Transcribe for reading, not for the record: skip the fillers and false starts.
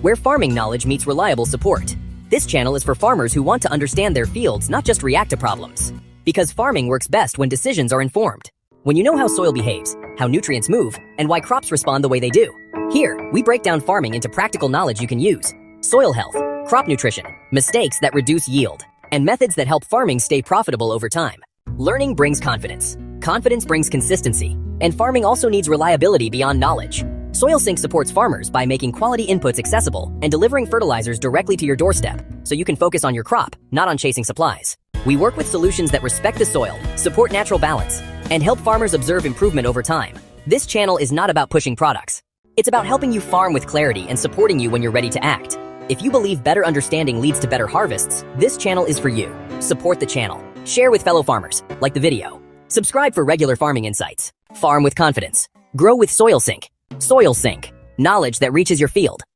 where farming knowledge meets reliable support. This channel is for farmers who want to understand their fields, not just react to problems. Because farming works best when decisions are informed. When you know how soil behaves, how nutrients move, and why crops respond the way they do. Here, we break down farming into practical knowledge you can use. Soil health, crop nutrition, mistakes that reduce yield, and methods that help farming stay profitable over time. Learning brings confidence. Confidence brings consistency. And farming also needs reliability beyond knowledge. Soilsync supports farmers by making quality inputs accessible and delivering fertilizers directly to your doorstep, so you can focus on your crop, not on chasing supplies. We work with solutions that respect the soil, support natural balance, and help farmers observe improvement over time. This channel is not about pushing products. It's about helping you farm with clarity and supporting you when you're ready to act. If you believe better understanding leads to better harvests, this channel is for you. Support the channel. Share with fellow farmers, like the video. Subscribe for regular farming insights. Farm with confidence. Grow with Soilsync. Soilsync. Knowledge that reaches your field.